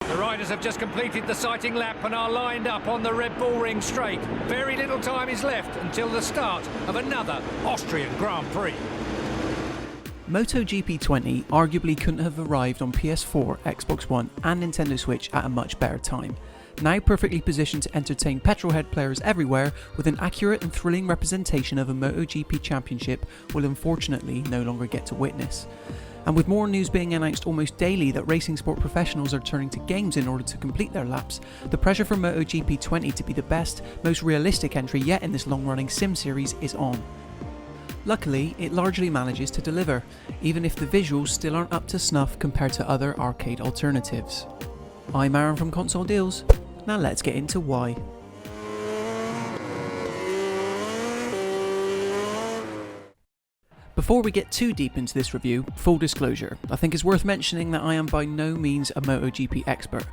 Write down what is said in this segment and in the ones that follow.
The riders have just completed the sighting lap and are lined up on the Red Bull Ring straight. Very little time is left until the start of another Austrian Grand Prix. MotoGP 20 arguably couldn't have arrived on PS4, Xbox One and Nintendo Switch at a much better time. Now perfectly positioned to entertain petrolhead players everywhere with an accurate and thrilling representation of a MotoGP championship we'll unfortunately no longer get to witness. And with more news being announced almost daily that racing sport professionals are turning to games in order to complete their laps, the pressure for MotoGP 20 to be the best, most realistic entry yet in this long-running sim series is on. Luckily, it largely manages to deliver, even if the visuals still aren't up to snuff compared to other arcade alternatives. I'm Aaron from Console Deals, now let's get into why. Before we get too deep into this review, full disclosure, I think it's worth mentioning that I am by no means a MotoGP expert.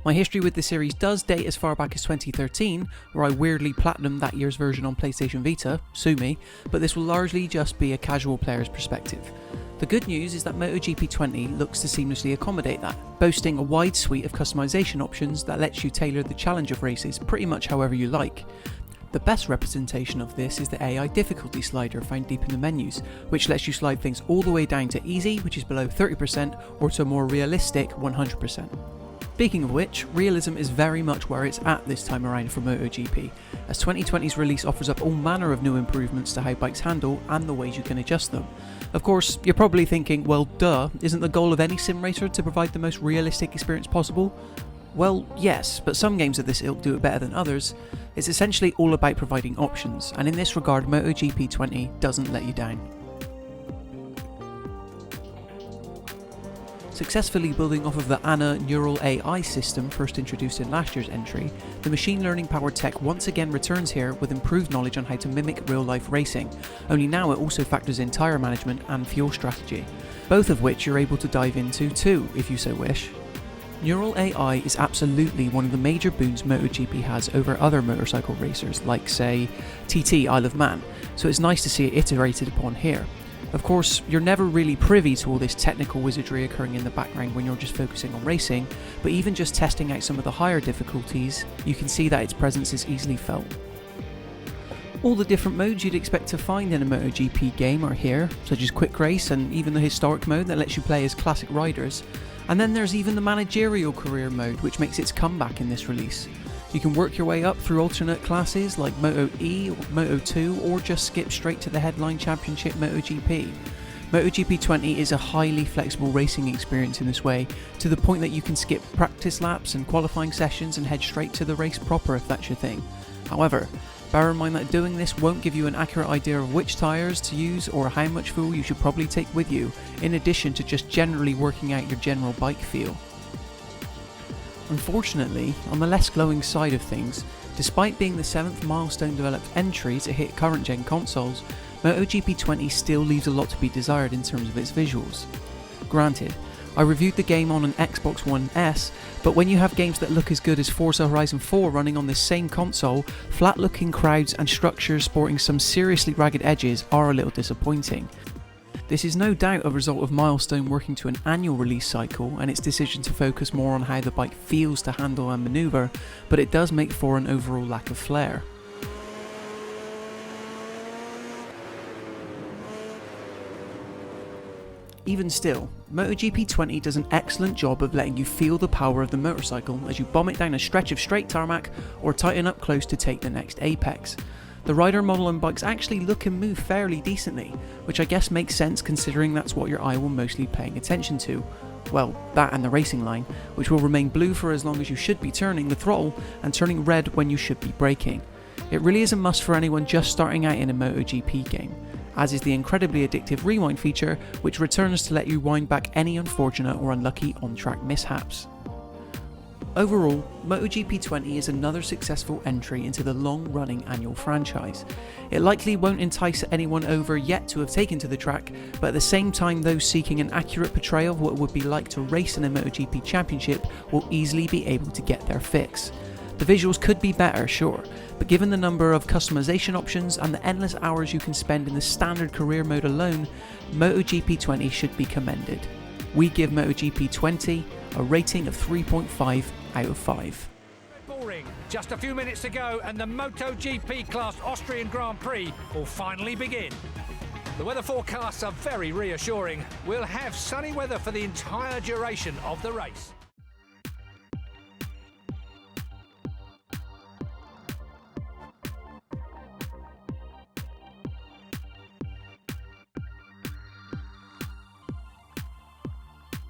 My history with the series does date as far back as 2013, where I weirdly platinumed that year's version on PlayStation Vita, sue me, but this will largely just be a casual player's perspective. The good news is that MotoGP 20 looks to seamlessly accommodate that, boasting a wide suite of customization options that lets you tailor the challenge of races pretty much however you like. The best representation of this is the AI difficulty slider found deep in the menus, which lets you slide things all the way down to easy, which is below 30%, or to a more realistic 100%. Speaking of which, Realism is very much where it's at this time around for MotoGP, as 2020's release offers up all manner of new improvements to how bikes handle and the ways you can adjust them. Of course, you're probably thinking, well duh, isn't the goal of any sim racer to provide the most realistic experience possible? Well, yes, but some games of this ilk do it better than others. It's essentially all about providing options, and in this regard MotoGP 20 doesn't let you down. Successfully building off of the ANA neural AI system first introduced in last year's entry, the machine learning powered tech once again returns here with improved knowledge on how to mimic real life racing, only now it also factors in tyre management and fuel strategy, both of which you're able to dive into too if you so wish. Neural AI is absolutely one of the major boons MotoGP has over other motorcycle racers like, say, TT Isle of Man, so it's nice to see it iterated upon here. Of course, you're never really privy to all this technical wizardry occurring in the background when you're just focusing on racing, but even just testing out some of the higher difficulties, you can see that its presence is easily felt. All the different modes you'd expect to find in a MotoGP game are here, such as Quick Race and even the historic mode that lets you play as classic riders. And then there's even the managerial career mode, which makes its comeback in this release. You can work your way up through alternate classes like Moto E or Moto 2, or just skip straight to the headline championship MotoGP. MotoGP 20 is a highly flexible racing experience in this way, to the point that you can skip practice laps and qualifying sessions and head straight to the race proper if that's your thing. However, bear in mind that doing this won't give you an accurate idea of which tyres to use or how much fuel you should probably take with you, in addition to just generally working out your general bike feel. Unfortunately, on the less glowing side of things, despite being the 7th Milestone developed entry to hit current gen consoles, MotoGP 20 still leaves a lot to be desired in terms of its visuals. Granted, I reviewed the game on an Xbox One S, but when you have games that look as good as Forza Horizon 4 running on this same console, flat looking crowds and structures sporting some seriously ragged edges are a little disappointing. This is no doubt a result of Milestone working to an annual release cycle and its decision to focus more on how the bike feels to handle and manoeuvre, but it does make for an overall lack of flair. Even still, MotoGP 20 does an excellent job of letting you feel the power of the motorcycle as you bomb it down a stretch of straight tarmac or tighten up close to take the next apex. The rider model and bikes actually look and move fairly decently, which I guess makes sense considering that's what your eye will mostly be paying attention to. Well, that and the racing line, which will remain blue for as long as you should be turning the throttle and turning red when you should be braking. It really is a must for anyone just starting out in a MotoGP game, as is the incredibly addictive rewind feature, which returns to let you wind back any unfortunate or unlucky on-track mishaps. Overall, MotoGP 20 is another successful entry into the long-running annual franchise. It likely won't entice anyone over yet to have taken to the track, but at the same time those seeking an accurate portrayal of what it would be like to race in a MotoGP championship will easily be able to get their fix. The visuals could be better, sure, but given the number of customization options and the endless hours you can spend in the standard career mode alone, MotoGP 20 should be commended. we give MotoGP 20 a rating of 3.5 out of 5. Red Bull Ring, just a few minutes to go and the MotoGP class Austrian Grand Prix will finally begin. The weather forecasts are very reassuring. We'll have sunny weather for the entire duration of the race.